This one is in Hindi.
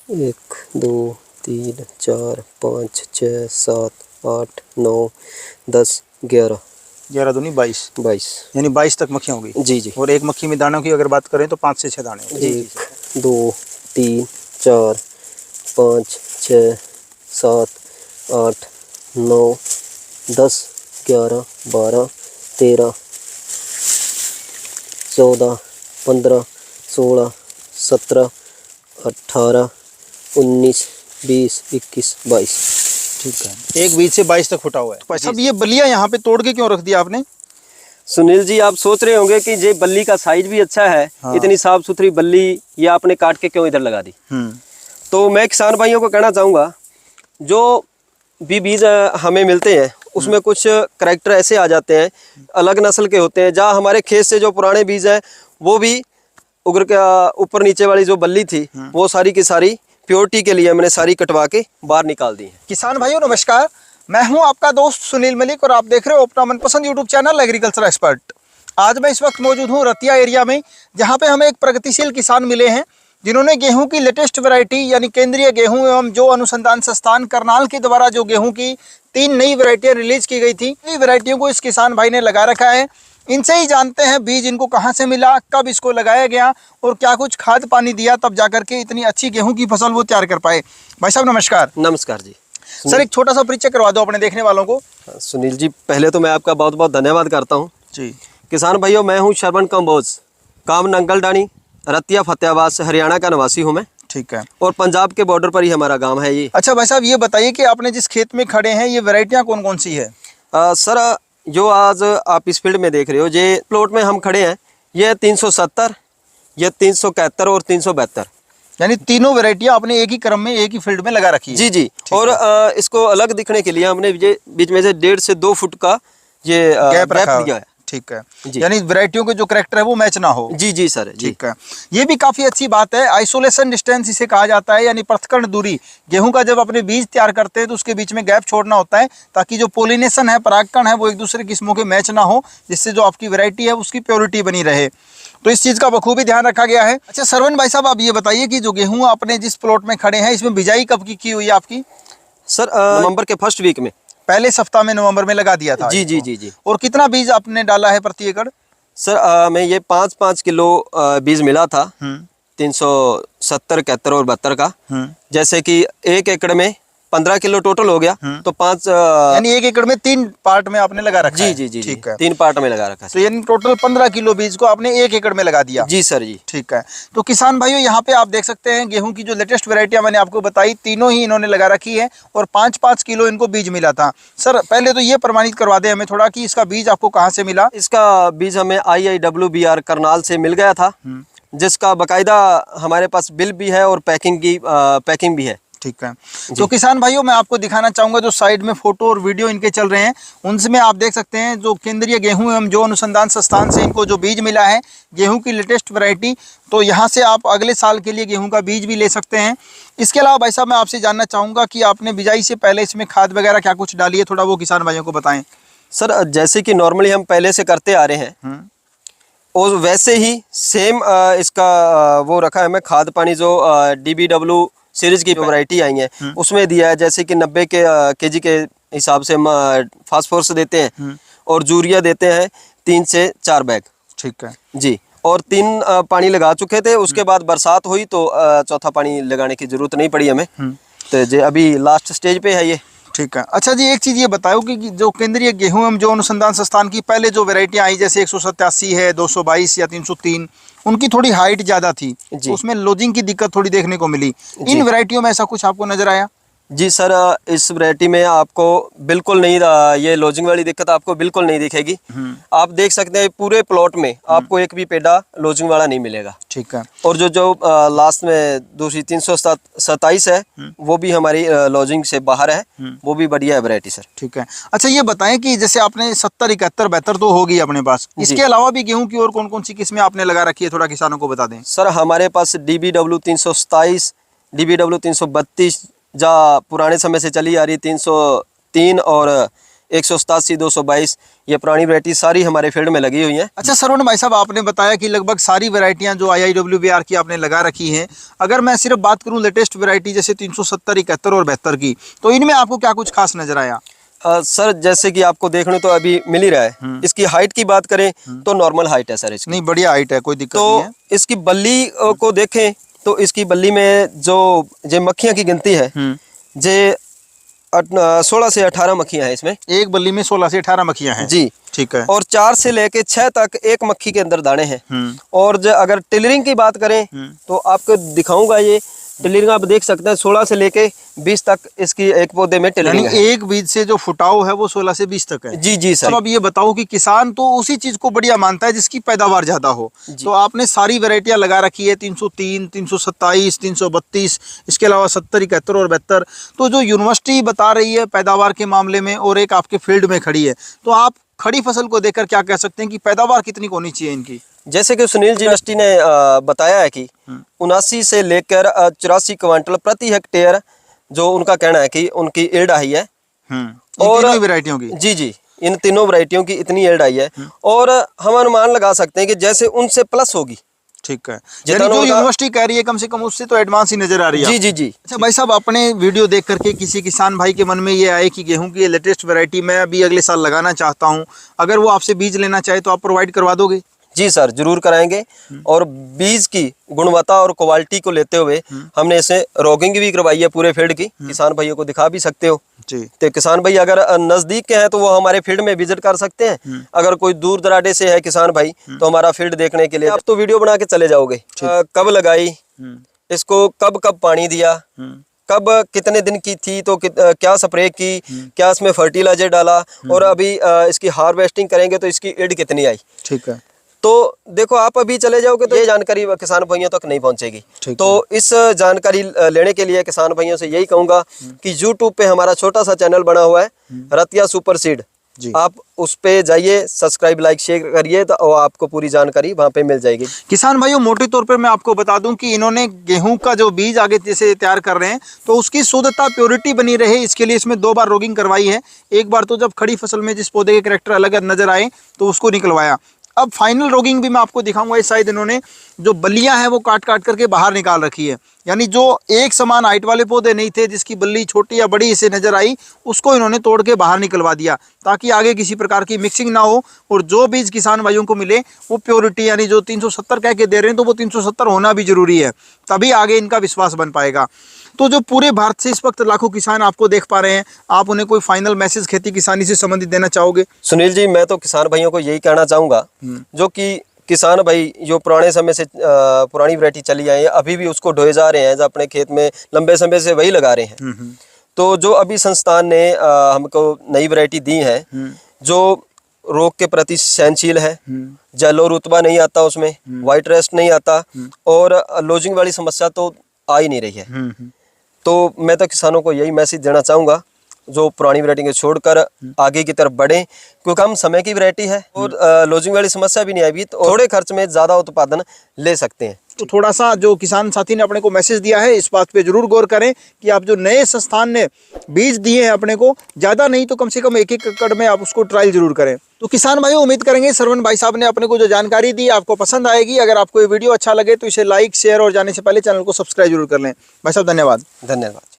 1 2 3 4 5 6 7 8 9 10 11 11 दूनी 22, 22 यानी 22 तक मक्खियाँ हो गई। जी जी। और एक मक्खी में दानों की अगर बात करें तो 5 से 6 दाने होंगे। 1 2 3 4 5 6 7 8 9 10 11 12 13 14 15 16 17 18 19 20 21 22। ठीक है, एक बीज से 22 तक फुटा हुआ है। भाई साहब, ये बलिया यहाँ पे तोड़ के क्यों रख दिया आपने? सुनील जी, आप सोच रहे होंगे कि ये बल्ली का साइज भी अच्छा है। हाँ। इतनी साफ सुथरी बल्ली ये आपने काट के क्यों इधर लगा दी। तो मैं किसान भाइयों को कहना चाहूँगा, जो भी बीज हमें मिलते हैं उसमें कुछ करैक्टर ऐसे आ जाते हैं, अलग नस्ल के होते हैं। जहाँ हमारे खेत से जो पुराने बीज हैं वो भी उगर के ऊपर नीचे वाली जो बल्ली थी वो सारी की सारी प्योरिटी के लिए मैंने सारी कटवा के बाहर निकाल दी है। किसान भाइयों नमस्कार, मैं हूं आपका दोस्त सुनील मलिक और आप देख रहे हो अपना मनपसंद यूट्यूब चैनल एग्रीकल्चर एक्सपर्ट। आज मैं इस वक्त मौजूद हूं रतिया एरिया में, जहां पे हमें एक प्रगतिशील किसान मिले हैं जिन्होंने गेहूं की लेटेस्ट वैरायटी यानी केंद्रीय गेहूं एवं जो अनुसंधान संस्थान करनाल के द्वारा जो गेहूं की 3 नई वैरायटियां रिलीज की गई थी, इन वैरायटियों को इस किसान भाई ने लगा रखा है। इनसे ही जानते हैं बीज इनको कहाँ से मिला, कब इसको लगाया गया और क्या कुछ खाद पानी दिया तब जाकर के इतनी अच्छी गेहूं की फसल वो तैयार कर पाए। भाई साहब नमस्कार। नमस्कार जी। सर, एक छोटा सा परिचय करवा दो अपने देखने वालों को। सुनील जी, पहले तो मैं आपका बहुत बहुत धन्यवाद करता हूँ जी। किसान भाइयों, मैं हूँ श्रवण कंबोज, काम नंगलडानी, रतिया फतेहाबाद से, हरियाणा का निवासी हूँ मैं। ठीक है। और पंजाब के बॉर्डर पर ही हमारा गांव है ये। अच्छा भाई साहब, ये बताइए कि आपने जिस खेत में खड़े हैं ये वैरायटियां कौन कौन सी है? सर, जो आज आप इस फील्ड में देख रहे हो, ये प्लॉट में हम खड़े हैं, ये 370, ये 371 और 372, यानी तीनों वैरायटियां आपने एक ही क्रम में एक ही फील्ड में लगा रखी है। जी जी। और इसको अलग दिखने के लिए हमने ये बीच में से 1.5 से 2 फुट का ये गैप दिया है। ठीक है, यानी वैरायटियों के जो करैक्टर है वो मैच ना हो। जी जी सर। ठीक है, ये भी काफी अच्छी बात है। आइसोलेशन डिस्टेंस इसे कहा जाता है, यानी पृथक्करण दूरी। गेहूं का जब अपने बीज तैयार करते हैं तो उसके बीच में गैप छोड़ना होता है ताकि जो पोलिनेशन है, परागकण है, वो एक दूसरे किस्मों के मैच ना हो, जिससे जो आपकी वैरायटी है उसकी प्योरिटी बनी रहे। तो इस चीज का बखूबी ध्यान रखा गया है। अच्छा सरवण भाई साहब, आप ये बताइए कि जो गेहूं आपने जिस प्लॉट में खड़े हैं इसमें बिजाई कब की हुई है आपकी? सर, नवंबर के फर्स्ट वीक में, पहले सप्ताह में नवंबर में लगा दिया था। जी जी जी जी। और कितना बीज आपने डाला है प्रति एकड़? सर, मैं ये 5-5 किलो बीज मिला था, 370, 71 और 72 का। जैसे कि 1 एकड़ में 15 किलो टोटल हो गया, तो 5 यानी 1 एकड़ में 3 पार्ट में आपने लगा रखा है। जी जी जी। ठीक है, 3 पार्ट में लगा रखा है। तो यानी टोटल 15 किलो बीज को आपने 1 एकड़ में लगा दिया। जी सर जी। ठीक है, तो किसान भाइयों यहाँ पे आप देख सकते हैं गेहूं की जो लेटेस्ट वैरायटियां मैंने आपको बताई, तीनों ही इन्होंने लगा रखी है और 5-5 किलो इनको बीज मिला था। सर पहले तो ये प्रमाणित करवा दें हमें थोड़ा कि इसका बीज आपको कहाँ से मिला? इसका बीज हमें IIWBR करनाल से मिल गया था, जिसका बाकायदा हमारे पास बिल भी है और पैकिंग भी है। ठीक है, तो किसान भाइयों मैं आपको दिखाना चाहूंगा जो साइड में फोटो और वीडियो इनके चल रहे हैं उनमें आप देख सकते हैं जो केंद्रीय गेहूं एवं जो अनुसंधान संस्थान से इनको जो बीज मिला है गेहूं की लेटेस्ट वैरायटी, तो यहां से आप अगले साल के लिए गेहूं का बीज भी ले सकते हैं। इसके अलावा भाई साहब मैं आपसे जानना चाहूँगा कि आपने बिजाई से पहले इसमें खाद वगैरह क्या कुछ डाली है, थोड़ा वो किसान भाइयों को बताएं। सर, जैसे कि नॉर्मली हम पहले से करते आ रहे हैं और वैसे ही सेम इसका वो रखा है मैं खाद पानी, जो DBW सीरीज की वैरायटी आई है उसमें दिया है। जैसे कि 90 केजी के हिसाब से हम फास्फोरस देते हैं और यूरिया देते हैं 3 से 4 बैग। ठीक है जी, और 3 पानी लगा चुके थे, उसके बाद बरसात हुई तो चौथा पानी लगाने की जरूरत नहीं पड़ी हमें। तो जी अभी लास्ट स्टेज पे है ये। ठीक है, अच्छा जी एक चीज़ ये बताओ कि जो केंद्रीय गेहूं एवं जो अनुसंधान संस्थान की पहले जो वैरायटियां आई जैसे 187 है, 222 या 303, उनकी थोड़ी हाइट ज़्यादा थी, तो उसमें लोजिंग की दिक्कत थोड़ी देखने को मिली। इन वैरायटियों में ऐसा कुछ आपको नजर आया? जी सर, इस वैरायटी में आपको बिल्कुल नहीं, ये लॉजिंग वाली दिक्कत आपको बिल्कुल नहीं दिखेगी। आप देख सकते हैं पूरे प्लॉट में आपको एक भी पेड़ा लॉजिंग वाला नहीं मिलेगा। ठीक है, और जो लास्ट में दूसरी 327 है वो भी हमारी लॉजिंग से बाहर है, वो भी बढ़िया है वैरायटी सर। ठीक है, अच्छा ये बताएं कि जैसे आपने 70, 71, 72 तो होगी अपने पास, इसके अलावा भी गेहूं की और कौन कौन सी किस्में आपने लगा रखी है, थोड़ा किसानों को बता दें। सर, हमारे पास DBW 327, DBW 332 जा पुराने समय से चली आ रही 303 और 187, 222 ये पुरानी वैरायटी सारी हमारे फील्ड में लगी हुई हैं। अच्छा सरवण भाई साहब, आपने बताया कि लगभग सारी वैरायटियां जो IIWBR की आपने लगा रखी हैं, अगर मैं सिर्फ बात करूं लेटेस्ट वैरायटी जैसे 370, 71 और 72 की, तो इनमें आपको क्या कुछ खास नजर आया? सर जैसे कि आपको देखने तो अभी मिल ही रहा है। इसकी हाइट की बात करें तो नॉर्मल हाइट है सर इसकी। नहीं, बढ़िया हाइट है, कोई दिक्कत नहीं है। तो इसकी बल्ली को देखें तो इसकी बल्ली में जो मक्खियां की गिनती है, जे 16 से 18 मक्खियां हैं इसमें। एक बल्ली में 16 से 18 मक्खियां हैं जी, ठीक है। और 4 से लेके 6 तक एक मक्खी के अंदर दाने हैं। और जो अगर टिलरिंग की बात करें तो आपको दिखाऊंगा, ये टिलरिंग आप देख सकते हैं 16 से लेके 20 तक इसकी एक पौधे में टिलरिंग है। एक बीज से जो फुटाव है वो 16 से 20 तक है। जी जी सर। अब ये बताओ कि किसान तो उसी चीज को बढ़िया मानता है जिसकी पैदावार ज्यादा हो, तो आपने सारी वैरायटियां लगा रखी है 303, 327, 332, इसके अलावा 70, 71 और 72। तो जो यूनिवर्सिटी बता रही है पैदावार के मामले में और एक आपके फील्ड में खड़ी है, तो आप खड़ी फसल को देखकर क्या कह सकते हैं कि पैदावार कितनी होनी चाहिए इनकी? जैसे कि सुनील जी यूनिवर्सिटी ने बताया है कि 79 से लेकर 84 क्विंटल प्रति हेक्टेयर जो उनका कहना है कि उनकी यील्ड आई है। और वैरायटियों की जी जी, इन तीनों वैरायटियों की इतनी यील्ड आई है। और हम अनुमान लगा सकते हैं कि जैसे उनसे प्लस होगी। ठीक है, यानी जो यूनिवर्सिटी कह रही है कम से कम उससे तो एडवांस ही नजर आ रही है। जी जी जी। अच्छा भाई साहब, अपने वीडियो देख करके किसी किसान भाई के मन में ये आए कि गेहूं की ये लेटेस्ट वैरायटी मैं अभी अगले साल लगाना चाहता हूं, अगर वो आपसे बीज लेना चाहे तो आप प्रोवाइड करवा दोगे? जी सर, जरूर कराएंगे। और बीज की गुणवत्ता और क्वालिटी को लेते हुए हमने इसे रॉगिंग भी करवाई है पूरे फील्ड की, किसान भाइयों को दिखा भी सकते हो जी। तो किसान भाई अगर नजदीक के हैं तो वो हमारे फील्ड में विजिट कर सकते हैं। अगर कोई दूर दराडे से है किसान भाई तो हमारा फील्ड देखने के लिए आप तो वीडियो बना के चले जाओगे। कब लगाई, इसको कब कब पानी दिया, कब कितने दिन की थी तो क्या स्प्रे की, क्या इसमें फर्टिलाइजर डाला, और अभी इसकी हार्वेस्टिंग करेंगे तो इसकी यील्ड कितनी आई। ठीक है, तो देखो आप अभी चले जाओगे तो ये जानकारी किसान भाइयों तक नहीं पहुंचेगी। तो इस जानकारी लेने के लिए किसान भाइयों से यही कहूंगा कि YouTube पे हमारा छोटा सा चैनल बना हुआ है रतिया सुपर सीड, आप उस पे जाइए, सब्सक्राइब लाइक शेयर करिए तो आपको पूरी जानकारी वहां पे मिल जाएगी। किसान भाइयों, मोटे तौर पर मैं आपको बता दूं कि इन्होंने गेहूं का जो बीज आगे जैसे तैयार कर रहे हैं तो उसकी शुद्धता प्योरिटी बनी रहे, इसके लिए इसमें 2 बार रोगिंग करवाई है। एक बार तो जब खड़ी फसल में जिस पौधे के कैरेक्टर अलग नजर आए तो उसको निकलवाया। अब फाइनल रोगिंग भी मैं आपको दिखाऊंगा। इस साइड इन्होंने जो बल्लियां हैं वो काट काट करके बाहर निकाल रखी है, यानी जो एक समान हाइट वाले पौधे नहीं थे जिसकी बल्ली छोटी या बड़ी इसे नजर आई उसको इन्होंने तोड़ के बाहर निकलवा दिया ताकि आगे किसी प्रकार की मिक्सिंग ना हो और जो बीज किसान भाइयों को मिले वो प्योरिटी, यानी जो 370 कह के दे रहे हैं तो वो 370 होना भी जरूरी है, तभी आगे इनका विश्वास बन पाएगा। तो जो पूरे भारत से इस वक्त लाखों किसान आपको देख पा रहे हैं, आप उन्हें कोई फाइनल मैसेज खेती किसानी से संबंधित देना चाहोगे? सुनील जी, मैं तो किसान भाइयों को यही कहना चाहूंगा, जो कि किसान भाई जो पुराने समय से पुरानी वैरायटी चली आई है अभी भी उसको ढोए जा रहे हैं, जो अपने खेत में लंबे समय से वही लगा रहे हैं। तो जो अभी संस्थान ने हमको नई वैरायटी दी है जो रोग के प्रति सहनशील है, जलो रुतबा नहीं आता उसमें, व्हाइट रेस्ट नहीं आता और लोजिंग वाली समस्या तो आ ही नहीं रही है। तो मैं तो किसानों को यही मैसेज देना चाहूँगा जो पुरानी वैरायटी को छोड़कर आगे की तरफ बढ़ें, क्योंकि कम समय की वैरायटी है और लोजिंग वाली समस्या भी नहीं आएगी, तो थोड़े खर्च में ज़्यादा उत्पादन ले सकते हैं। तो थोड़ा सा जो किसान साथी ने अपने को मैसेज दिया है इस बात पे जरूर गौर करें कि आप जो नए संस्थान ने बीज दिए हैं अपने को, ज़्यादा नहीं तो कम से कम 1-1 एकड़ में आप उसको ट्रायल जरूर करें। तो किसान भाइयों, उम्मीद करेंगे सरवण भाई साहब ने अपने को जो जानकारी दी आपको पसंद आएगी। अगर आपको ये वीडियो अच्छा लगे तो इसे लाइक शेयर और जाने से पहले चैनल को सब्सक्राइब जरूर कर लें। भाई साहब धन्यवाद। धन्यवाद।